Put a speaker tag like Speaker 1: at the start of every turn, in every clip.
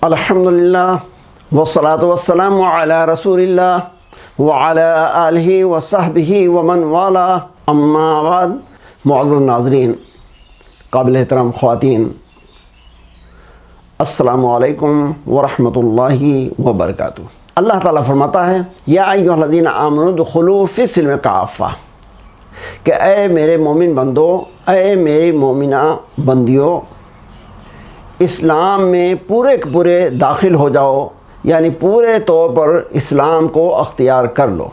Speaker 1: الحمدللہ والصلاة والسلام علی رسول اللہ وعلی آلہ وصحبہ ومن والا، اما بعد۔ معزز ناظرین، قابل احترام خواتین، السلام علیکم ورحمۃ اللہ وبرکاتہ۔ اللہ تعالیٰ فرماتا ہے، یا ایھا الذین آمنوا ادخلوا فی السلم کافہ، کہ اے میرے مومن بندو، اے میری مومنہ بندیوں، اسلام میں پورے کے پورے داخل ہو جاؤ، یعنی پورے طور پر اسلام کو اختیار کر لو۔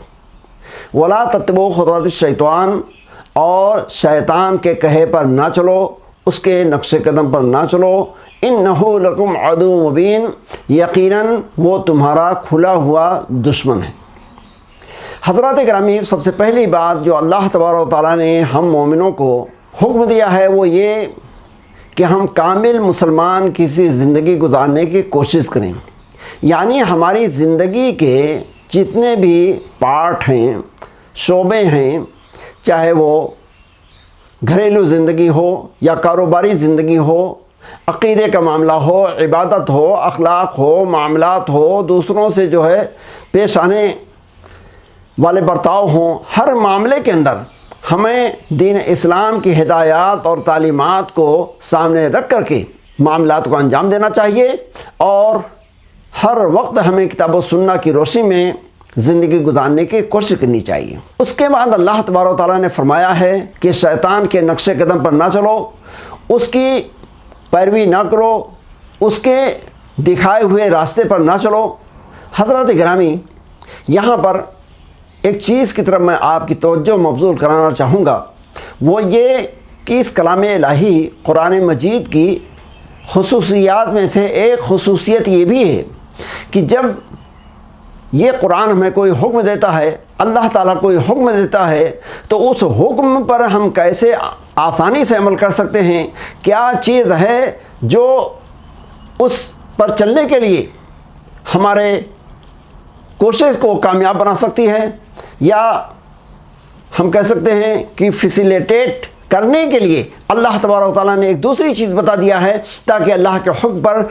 Speaker 1: ولا تتبعوا خطوات الشیطان، اور شیطان کے کہے پر نہ چلو، اس کے نقش قدم پر نہ چلو۔ انہ لکم عدو مبین، یقیناً وہ تمہارا کھلا ہوا دشمن ہے۔ حضرات گرامی، سب سے پہلی بات جو اللہ تبارک و تعالیٰ نے ہم مومنوں کو حکم دیا ہے وہ یہ کہ ہم کامل مسلمان کسی زندگی گزارنے کی کوشش کریں، یعنی ہماری زندگی کے جتنے بھی پارٹ ہیں، شعبے ہیں، چاہے وہ گھریلو زندگی ہو یا کاروباری زندگی ہو، عقیدے کا معاملہ ہو، عبادت ہو، اخلاق ہو، معاملات ہو، دوسروں سے جو ہے پیش آنے والے برتاؤ ہوں، ہر معاملے کے اندر ہمیں دین اسلام کی ہدایات اور تعلیمات کو سامنے رکھ کر کے معاملات کو انجام دینا چاہیے، اور ہر وقت ہمیں کتاب و سنت کی روشنی میں زندگی گزارنے کی کوشش کرنی چاہیے۔ اس کے بعد اللہ تبارک و تعالیٰ نے فرمایا ہے کہ شیطان کے نقش قدم پر نہ چلو، اس کی پیروی نہ کرو، اس کے دکھائے ہوئے راستے پر نہ چلو۔ حضرات گرامی، یہاں پر ایک چیز کی طرف میں آپ کی توجہ مبذول کرانا چاہوں گا، وہ یہ کہ اس کلام الہی قرآن مجید کی خصوصیات میں سے ایک خصوصیت یہ بھی ہے کہ جب یہ قرآن ہمیں کوئی حکم دیتا ہے، اللہ تعالیٰ کوئی حکم دیتا ہے، تو اس حکم پر ہم کیسے آسانی سے عمل کر سکتے ہیں، کیا چیز ہے جو اس پر چلنے کے لیے ہمارے کوشش کو کامیاب بنا سکتی ہے، یا ہم کہہ سکتے ہیں کہ فیسیلیٹیٹ کرنے کے لیے اللہ تبارک و تعالیٰ نے ایک دوسری چیز بتا دیا ہے تاکہ اللہ کے حکم پر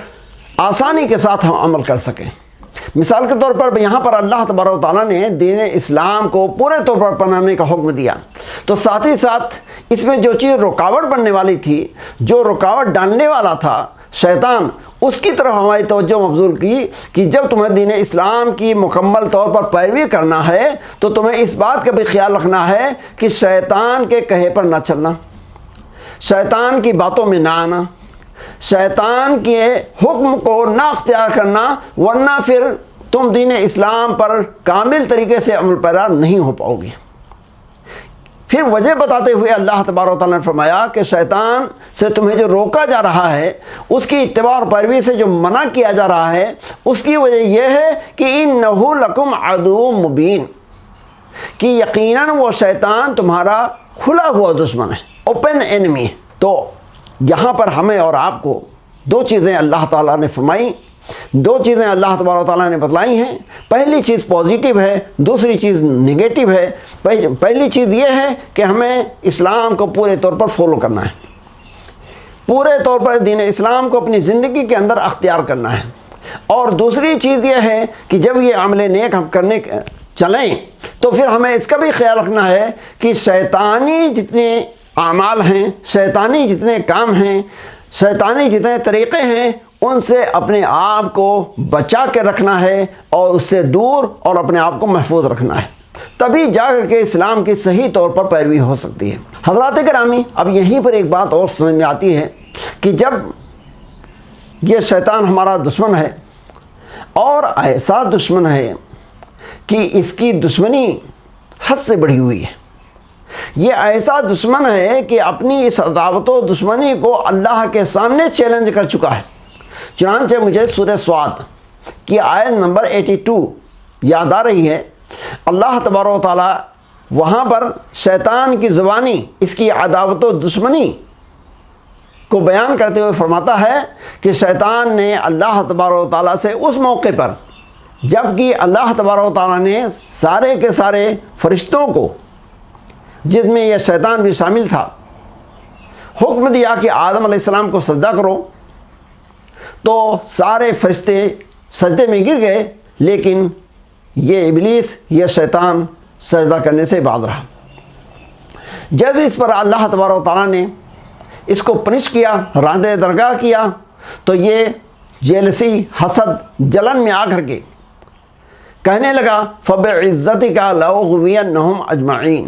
Speaker 1: آسانی کے ساتھ ہم عمل کر سکیں۔ مثال کے طور پر یہاں پر اللہ تبارک و تعالیٰ نے دین اسلام کو پورے طور پر اپنانے کا حکم دیا، تو ساتھ ہی ساتھ اس میں جو چیز رکاوٹ بننے والی تھی، جو رکاوٹ ڈالنے والا تھا شیطان، اس کی طرف ہماری توجہ مبذول کی کہ جب تمہیں دین اسلام کی مکمل طور پر پیروی کرنا ہے تو تمہیں اس بات کا بھی خیال رکھنا ہے کہ شیطان کے کہے پر نہ چلنا، شیطان کی باتوں میں نہ آنا، شیطان کے حکم کو نہ اختیار کرنا، ورنہ پھر تم دین اسلام پر کامل طریقے سے عمل پیرا نہیں ہو پاؤ گے۔ پھر وجہ بتاتے ہوئے اللہ تبارک و تعالیٰ نے فرمایا کہ شیطان سے تمہیں جو روکا جا رہا ہے، اس کی اتباع اور پیروی سے جو منع کیا جا رہا ہے، اس کی وجہ یہ ہے کہ انہ لکم عدو مبین، کہ یقیناً وہ شیطان تمہارا کھلا ہوا دشمن ہے، اوپن اینمی ہے۔ تو یہاں پر ہمیں اور آپ کو دو چیزیں اللہ تعالیٰ نے فرمائی، دو چیزیں اللہ تبارک و تعالیٰ نے بتلائی ہیں۔ پہلی چیز پازیٹیو ہے، دوسری چیز نگیٹیو ہے۔ پہلی چیز یہ ہے کہ ہمیں اسلام کو پورے طور پر فالو کرنا ہے، پورے طور پر دین اسلام کو اپنی زندگی کے اندر اختیار کرنا ہے، اور دوسری چیز یہ ہے کہ جب یہ عمل نیک ہم کرنے چلیں تو پھر ہمیں اس کا بھی خیال رکھنا ہے کہ شیطانی جتنے اعمال ہیں، شیطانی جتنے کام ہیں، شیطانی جتنے طریقے ہیں، ان سے اپنے آپ کو بچا کے رکھنا ہے اور اس سے دور اور اپنے آپ کو محفوظ رکھنا ہے، تبھی جا کر کے اسلام کی صحیح طور پر پیروی ہو سکتی ہے۔ حضرات گرامی، اب یہیں پر ایک بات اور سمجھ میں آتی ہے کہ جب یہ شیطان ہمارا دشمن ہے، اور ایسا دشمن ہے کہ اس کی دشمنی حد سے بڑھی ہوئی ہے، یہ ایسا دشمن ہے کہ اپنی اس عداوت و دشمنی کو اللہ کے سامنے چیلنج کر چکا ہے۔ چنانچہ مجھے سورہ سواد کی آیت نمبر 82 یاد آ رہی ہے۔ اللہ تبارک و تعالیٰ وہاں پر شیطان کی زبانی، اس کی عداوت و دشمنی کو بیان کرتے ہوئے فرماتا ہے کہ شیطان نے اللہ تبارک و تعالیٰ سے اس موقع پر، جب کہ اللہ تبارک و تعالیٰ نے سارے کے سارے فرشتوں کو، جس میں یہ شیطان بھی شامل تھا، حکم دیا کہ آدم علیہ السلام کو سجدہ کرو، تو سارے فرشتے سجدے میں گر گئے، لیکن یہ ابلیس، یہ شیطان سجدہ کرنے سے باز رہا۔ جب اس پر اللہ تبارک و تعالیٰ نے اس کو پنش کیا، راندے درگاہ کیا، تو یہ جیلسی، حسد، جلن میں آ کر کے کہنے لگا فَبِعِزَّتِكَ لَأُغْوِيَنَّهُمْ أَجْمَعِينَ،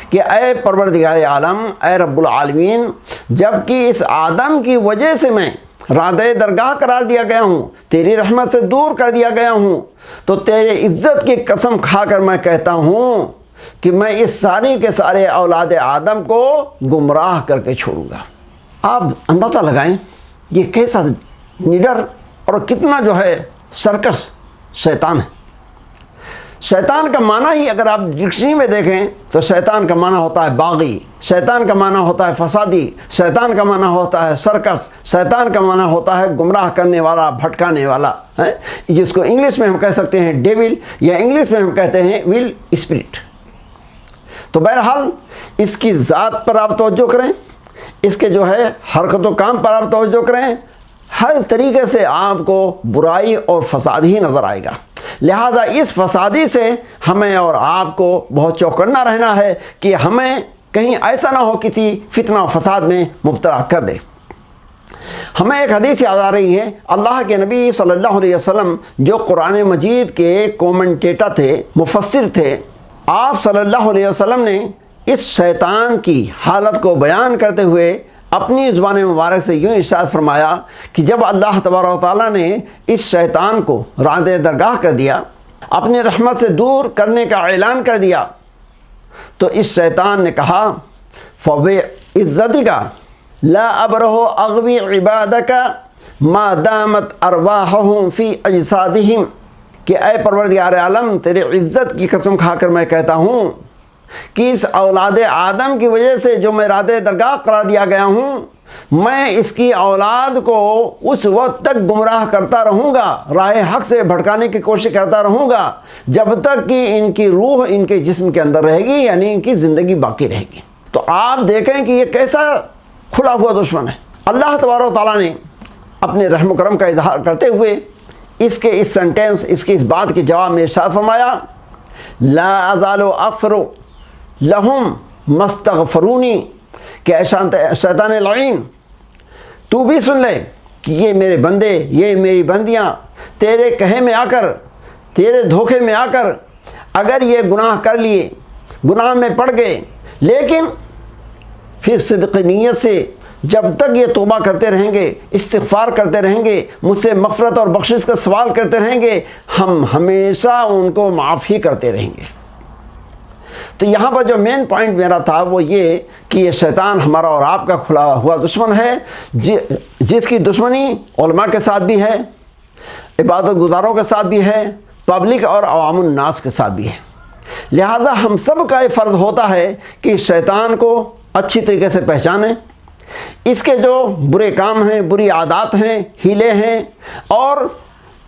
Speaker 1: کہ اے پروردگار عالم، اے رب العالمین، جب کہ اس آدم کی وجہ سے میں راندے درگاہ قرار دیا گیا ہوں، تیری رحمت سے دور کر دیا گیا ہوں، تو تیرے عزت کی قسم کھا کر میں کہتا ہوں کہ میں اس سارے کے سارے اولاد آدم کو گمراہ کر کے چھوڑوں گا۔ آپ اندازہ لگائیں یہ کیسا نڈر اور کتنا جو ہے سرکس شیطان ہے۔ شیطان کا معنی ہی اگر آپ ڈکشنری میں دیکھیں تو شیطان کا معنی ہوتا ہے باغی، شیطان کا معنی ہوتا ہے فسادی، شیطان کا معنی ہوتا ہے سرکس، شیطان کا معنی ہوتا ہے گمراہ کرنے والا، بھٹکانے والا، جس کو انگلش میں ہم کہہ سکتے ہیں ڈیول، یا انگلش میں ہم کہتے ہیں ول اسپرٹ۔ تو بہرحال اس کی ذات پر آپ توجہ کریں، اس کے جو ہے حرکت و کام پر آپ توجہ کریں، ہر طریقے سے آپ کو برائی اور فساد ہی نظر آئے گا۔ لہذا اس فسادی سے ہمیں اور آپ کو بہت چوکنا رہنا ہے کہ ہمیں کہیں ایسا نہ ہو کسی فتنہ و فساد میں مبتلا کر دے۔ ہمیں ایک حدیث یاد آ رہی ہے، اللہ کے نبی صلی اللہ علیہ وسلم جو قرآن مجید کے کومنٹیٹر تھے، مفسر تھے، آپ صلی اللہ علیہ وسلم نے اس شیطان کی حالت کو بیان کرتے ہوئے اپنی زبان مبارک سے یوں ارشاد فرمایا کہ جب اللہ تبارک و تعالیٰ نے اس شیطان کو راندے درگاہ کر دیا، اپنی رحمت سے دور کرنے کا اعلان کر دیا، تو اس شیطان نے کہا فَبِعِزَّتِكَ لَا أَبْرَحُ أَغْوِي عِبَادَكَ مَا دَامَتْ أَرْوَاحُهُمْ فِي أَجْسَادِهِمْ، کہ اے پروردگار عالم، تیرے عزت کی قسم کھا کر میں کہتا ہوں کہ اس اولاد آدم کی وجہ سے جو میں راندے درگاہ قرار دیا گیا ہوں، میں اس کی اولاد کو اس وقت تک گمراہ کرتا رہوں گا، راہ حق سے بھٹکانے کی کوشش کرتا رہوں گا جب تک کہ ان کی روح ان کے جسم کے اندر رہے گی، یعنی ان کی زندگی باقی رہے گی۔ تو آپ دیکھیں کہ یہ کیسا کھلا ہوا دشمن ہے۔ اللہ تبارک و تعالیٰ نے اپنے رحم و کرم کا اظہار کرتے ہوئے اس کے اس سنٹینس، اس کی اس بات کے جواب میں ارشاد فرمایا لا ازال اغفر لہم مستغفرونی، کہ اے شیطان لعین، تو بھی سن لے کہ یہ میرے بندے، یہ میری بندیاں تیرے کہے میں آ کر، تیرے دھوکے میں آ کر اگر یہ گناہ کر لیے، گناہ میں پڑ گئے، لیکن پھر صدق نیت سے جب تک یہ توبہ کرتے رہیں گے، استغفار کرتے رہیں گے، مجھ سے مغفرت اور بخشش کا سوال کرتے رہیں گے، ہم ہمیشہ ان کو معاف ہی کرتے رہیں گے۔ تو یہاں پر جو مین پوائنٹ میرا تھا وہ یہ کہ یہ شیطان ہمارا اور آپ کا کھلا ہوا دشمن ہے، جس کی دشمنی علماء کے ساتھ بھی ہے، عبادت گزاروں کے ساتھ بھی ہے، پبلک اور عوام الناس کے ساتھ بھی ہے۔ لہذا ہم سب کا یہ فرض ہوتا ہے کہ شیطان کو اچھی طریقے سے پہچانیں، اس کے جو برے کام ہیں، بری عادات ہیں، ہیلے ہیں، اور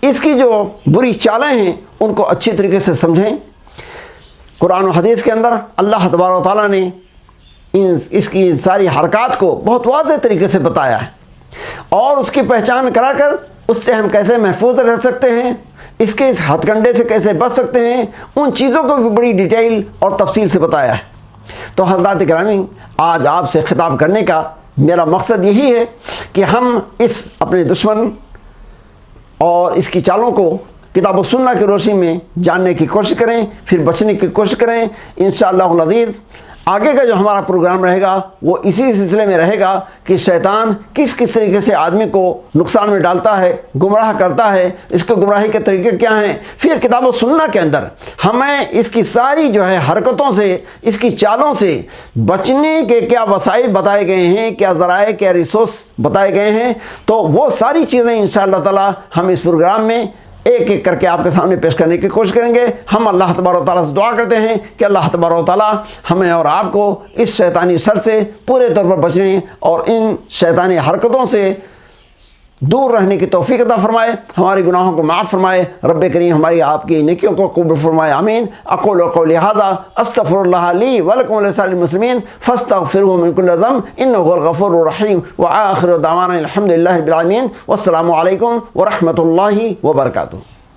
Speaker 1: اس کی جو بری چالیں ہیں ان کو اچھی طریقے سے سمجھیں۔ قرآن و حدیث کے اندر اللہ تبارک و تعالیٰ نے اس کی ساری حرکات کو بہت واضح طریقے سے بتایا ہے، اور اس کی پہچان کرا کر اس سے ہم کیسے محفوظ رہ سکتے ہیں، اس کے اس ہتھ کنڈے سے کیسے بچ سکتے ہیں، ان چیزوں کو بھی بڑی ڈیٹیل اور تفصیل سے بتایا ہے۔ تو حضرات گرامی، آج آپ سے خطاب کرنے کا میرا مقصد یہی ہے کہ ہم اس اپنے دشمن اور اس کی چالوں کو کتاب و سنہ کی روشنی میں جاننے کی کوشش کریں، پھر بچنے کی کوشش کریں۔ انشاءاللہ العزیز آگے کا جو ہمارا پروگرام رہے گا وہ اسی سلسلے میں رہے گا کہ شیطان کس کس طریقے سے آدمی کو نقصان میں ڈالتا ہے، گمراہ کرتا ہے، اس کے گمراہی کے طریقے کیا ہیں۔ پھر کتاب و سنہ کے اندر ہمیں اس کی ساری جو ہے حرکتوں سے، اس کی چالوں سے بچنے کے کیا وسائل بتائے گئے ہیں، کیا ذرائع، کیا ریسورس بتائے گئے ہیں، تو وہ ساری چیزیں انشاءاللہ تعالی ہم اس پروگرام میں ایک ایک کر کے آپ کے سامنے پیش کرنے کی کوشش کریں گے۔ ہم اللہ تبارک و تعالیٰ سے دعا کرتے ہیں کہ اللہ تبارک و تعالیٰ ہمیں اور آپ کو اس شیطانی شر سے پورے طور پر بچنے اور ان شیطانی حرکتوں سے دور رہنے کی توفیق عطا فرمائے، ہمارے گناہوں کو معاف فرمائے، رب کریم ہماری آپ کی نیکیوں کو قبول فرمائے، آمین۔ اقول قولی ھذا استغفر اللہ لی ولکم ولسائر المسلمین فاستغفروہ من کل ذنب انہ هو الغفور الرحیم، وآخر دعوانا الحمد للہ رب العالمین، والسلام علیکم ورحمۃ اللہ وبرکاتہ۔